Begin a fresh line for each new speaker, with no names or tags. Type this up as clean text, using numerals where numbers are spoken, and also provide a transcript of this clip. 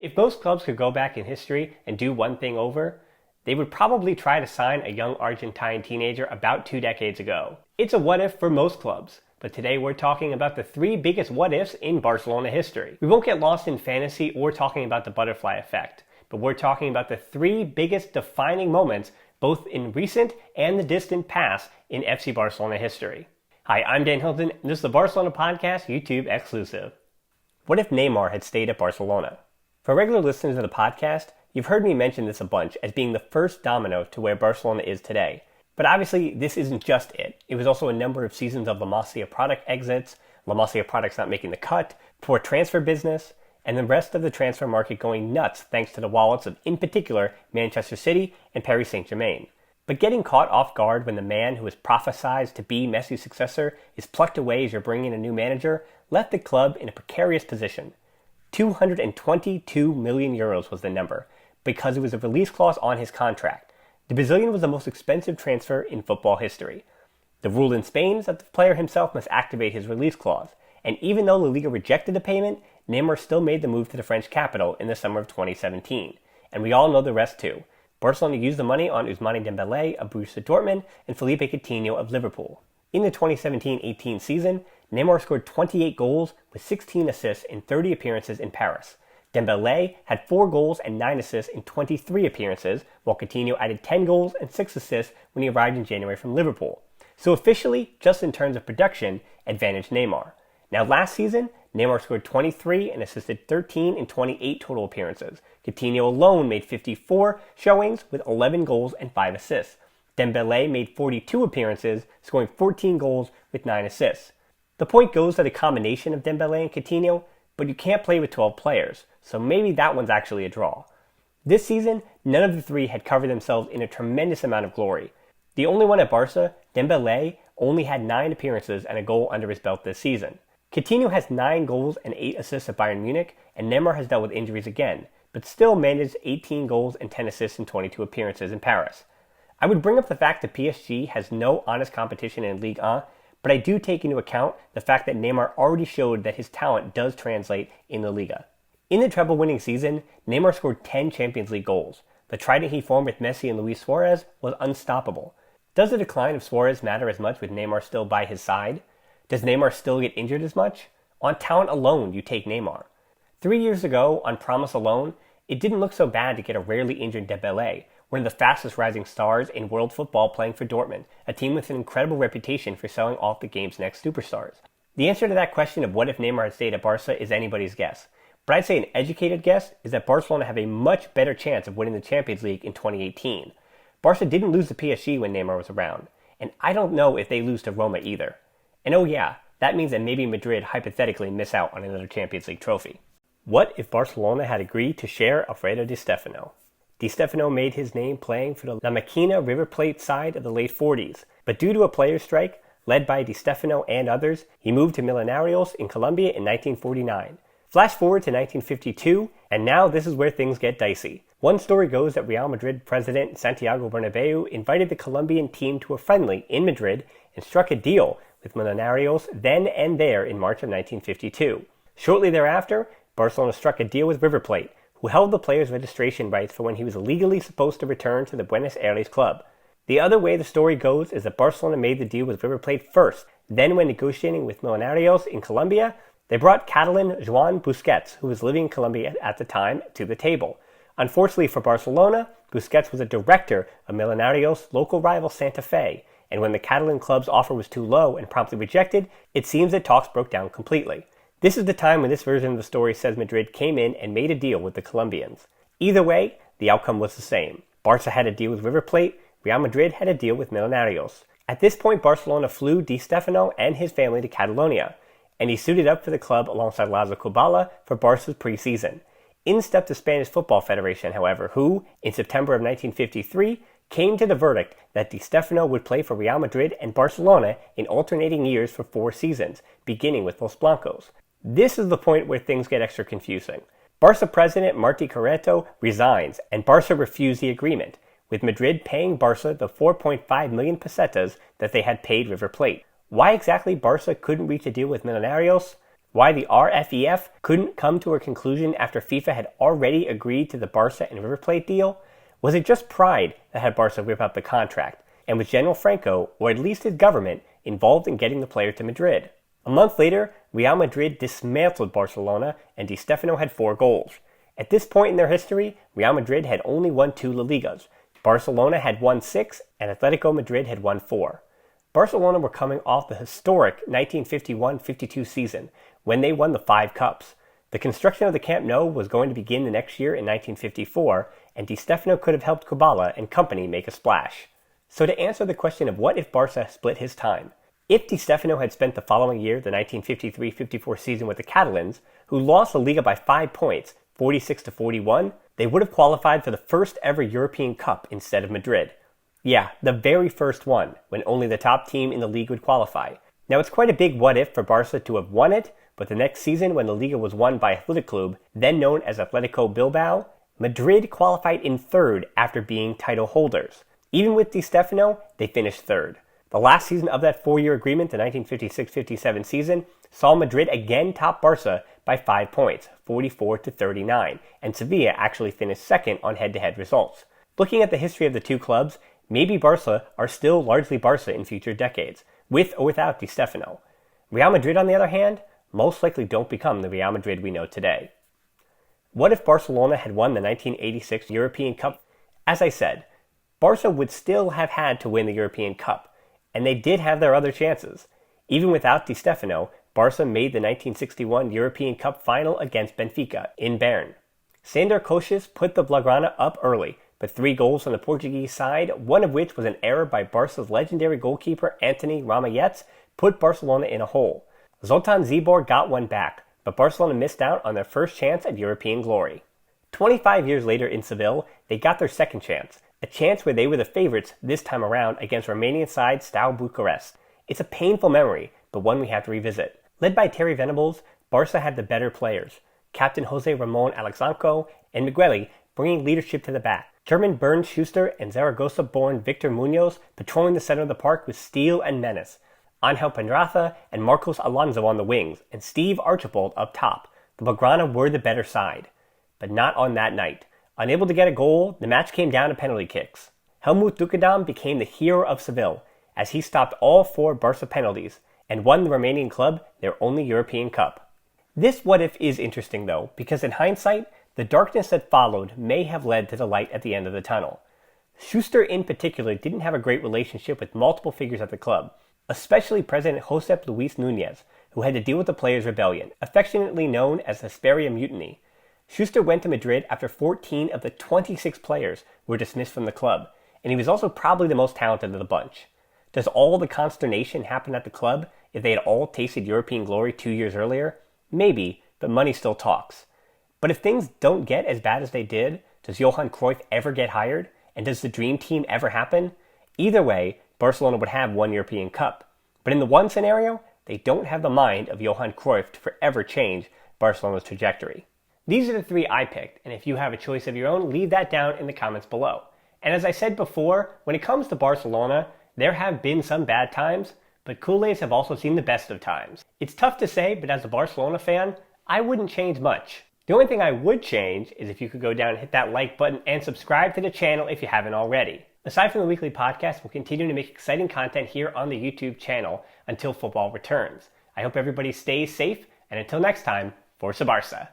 If most clubs could go back in history and do one thing over, they would probably try to sign a young Argentine teenager about 2 decades ago. It's a what if for most clubs, but today we're talking about the 3 biggest what ifs in Barcelona history. We won't get lost in fantasy or talking about the butterfly effect, but we're talking about the 3 biggest defining moments both in recent and the distant past in FC Barcelona history. Hi, I'm Dan Hilton, and this is the Barcelona Podcast YouTube exclusive. What if Neymar had stayed at Barcelona? For regular listeners of the podcast, you've heard me mention this a bunch as being the first domino to where Barcelona is today. But obviously, this isn't just it. It was also a number of seasons of La Masia product exits, La Masia products not making the cut, poor transfer business, and the rest of the transfer market going nuts thanks to the wallets of, in particular, Manchester City and Paris Saint-Germain. But getting caught off guard when the man who was prophesied to be Messi's successor is plucked away as you're bringing in a new manager left the club in a precarious position. 222 million euros was the number, because it was a release clause on his contract. The Brazilian was the most expensive transfer in football history. The rule in Spain is that the player himself must activate his release clause, and even though La Liga rejected the payment, Neymar still made the move to the French capital in the summer of 2017. And we all know the rest too. Barcelona used the money on Ousmane Dembélé of Borussia Dortmund and Philippe Coutinho of Liverpool. In the 2017-18 season, Neymar scored 28 goals with 16 assists in 30 appearances in Paris. Dembélé had 4 goals and 9 assists in 23 appearances, while Coutinho added 10 goals and 6 assists when he arrived in January from Liverpool. So officially, just in terms of production, advantage Neymar. Now last season, Neymar scored 23 and assisted 13 in 28 total appearances. Coutinho alone made 54 showings with 11 goals and 5 assists. Dembélé made 42 appearances, scoring 14 goals with 9 assists. The point goes that a combination of Dembélé and Coutinho, but you can't play with 12 players, so maybe that one's actually a draw. This season, none of the 3 had covered themselves in a tremendous amount of glory. The only one at Barca, Dembélé, only had 9 appearances and a goal under his belt this season. Coutinho has 9 goals and 8 assists at Bayern Munich, and Neymar has dealt with injuries again, but still managed 18 goals and 10 assists in 22 appearances in Paris. I would bring up the fact that PSG has no honest competition in Ligue 1, but I do take into account the fact that Neymar already showed that his talent does translate in the Liga. In the treble-winning season, Neymar scored 10 Champions League goals. The trident he formed with Messi and Luis Suarez was unstoppable. Does the decline of Suarez matter as much with Neymar still by his side? Does Neymar still get injured as much? On talent alone, you take Neymar. 3 years ago, on promise alone, it didn't look so bad to get a rarely injured Dembélé, one of the fastest rising stars in world football playing for Dortmund, a team with an incredible reputation for selling off the game's next superstars. The answer to that question of what if Neymar had stayed at Barca is anybody's guess. But I'd say an educated guess is that Barcelona have a much better chance of winning the Champions League in 2018. Barca didn't lose to PSG when Neymar was around, and I don't know if they lose to Roma either. And oh yeah, that means that maybe Madrid hypothetically miss out on another Champions League trophy. What if Barcelona had agreed to share Alfredo Di Stéfano? Di Stéfano made his name playing for the La Maquina River Plate side of the late 40s, but due to a players' strike, led by Di Stéfano and others, he moved to Millonarios in Colombia in 1949. Flash forward to 1952, and now this is where things get dicey. One story goes that Real Madrid president Santiago Bernabéu invited the Colombian team to a friendly in Madrid and struck a deal with Millonarios then and there in March of 1952. Shortly thereafter, Barcelona struck a deal with River Plate, who held the player's registration rights for when he was legally supposed to return to the Buenos Aires club. The other way the story goes is that Barcelona made the deal with River Plate first. Then when negotiating with Millonarios in Colombia, they brought Catalan Joan Busquets, who was living in Colombia at the time, to the table. Unfortunately for Barcelona, Busquets was a director of Millonarios' local rival Santa Fe, and when the Catalan club's offer was too low and promptly rejected, it seems that talks broke down completely. This is the time when this version of the story says Madrid came in and made a deal with the Colombians. Either way, the outcome was the same. Barca had a deal with River Plate, Real Madrid had a deal with Millonarios. At this point, Barcelona flew Di Stéfano and his family to Catalonia, and he suited up for the club alongside Lazo Kubala for Barca's preseason. In stepped the Spanish Football Federation, however, who, in September of 1953, came to the verdict that Di Stéfano would play for Real Madrid and Barcelona in alternating years for 4 seasons, beginning with Los Blancos. This is the point where things get extra confusing. Barca president Martí Carreto resigns, and Barca refused the agreement, with Madrid paying Barca the 4.5 million pesetas that they had paid River Plate. Why exactly Barca couldn't reach a deal with Millonarios? Why the RFEF couldn't come to a conclusion after FIFA had already agreed to the Barça and River Plate deal? Was it just pride that had Barça rip up the contract, and was General Franco, or at least his government, involved in getting the player to Madrid? A month later, Real Madrid dismantled Barcelona, and Di Stéfano had 4 goals. At this point in their history, Real Madrid had only won 2 La Ligas. Barcelona had won 6, and Atletico Madrid had won 4. Barcelona were coming off the historic 1951-52 season, when they won the 5 cups. The construction of the Camp Nou was going to begin the next year in 1954, and Di Stéfano could have helped Kubala and company make a splash. So to answer the question of what if Barça split his time, if Di Stéfano had spent the following year, the 1953-54 season with the Catalans, who lost La Liga by 5 points, 46-41, they would have qualified for the first ever European Cup instead of Madrid. Yeah, the very first one, when only the top team in the league would qualify. Now it's quite a big what if for Barça to have won it, but the next season when La Liga was won by Athletic Club, then known as Atletico Bilbao, Madrid qualified in 3rd after being title holders. Even with Di Stéfano, they finished 3rd. The last season of that 4-year agreement, the 1956-57 season, saw Madrid again top Barça by 5 points, 44-39, and Sevilla actually finished 2nd on head-to-head results. Looking at the history of the two clubs, maybe Barça are still largely Barça in future decades, with or without Di Stéfano. Real Madrid, on the other hand, most likely don't become the Real Madrid we know today. What if Barcelona had won the 1986 European Cup? As I said, Barça would still have had to win the European Cup, and they did have their other chances. Even without Di Stéfano, Barça made the 1961 European Cup final against Benfica in Bern. Sander Koches put the Blaugrana up early, but 3 goals on the Portuguese side, one of which was an error by Barca's legendary goalkeeper Antoni Ramallets, put Barcelona in a hole. Zoltan Zibor got one back, but Barcelona missed out on their first chance at European glory. 25 years later in Seville, they got their second chance, a chance where they were the favorites this time around against Romanian side Steaua Bucharest. It's a painful memory, but one we have to revisit. Led by Terry Venables, Barça had the better players, captain Jose Ramon Alexanco and Migueli bringing leadership to the back. German Bernd Schuster and Zaragoza-born Victor Munoz patrolling the center of the park with steel and menace. Angel Pendraza and Marcos Alonso on the wings, and Steve Archibald up top. The Blaugrana were the better side. But not on that night. Unable to get a goal, the match came down to penalty kicks. Helmuth Duckadam became the hero of Seville, as he stopped all 4 Barça penalties, and won the Romanian club their only European Cup. This what if is interesting though, because in hindsight, the darkness that followed may have led to the light at the end of the tunnel. Schuster in particular didn't have a great relationship with multiple figures at the club, especially President Josep Luis Núñez, who had to deal with the players' rebellion, affectionately known as the Hesperia Mutiny. Schuster went to Madrid after 14 of the 26 players were dismissed from the club, and he was also probably the most talented of the bunch. Does all the consternation happen at the club if they had all tasted European glory 2 years earlier? Maybe, but money still talks. But if things don't get as bad as they did, does Johan Cruyff ever get hired? And does the dream team ever happen? Either way, Barcelona would have 1 European Cup. But in the one scenario, they don't have the mind of Johan Cruyff to forever change Barcelona's trajectory. These are the 3 I picked, and if you have a choice of your own, leave that down in the comments below. And as I said before, when it comes to Barcelona, there have been some bad times, but culés have also seen the best of times. It's tough to say, but as a Barcelona fan, I wouldn't change much. The only thing I would change is if you could go down and hit that like button and subscribe to the channel if you haven't already. Aside from the weekly podcast, we'll continue to make exciting content here on the YouTube channel until football returns. I hope everybody stays safe, and until next time, Forza Barça.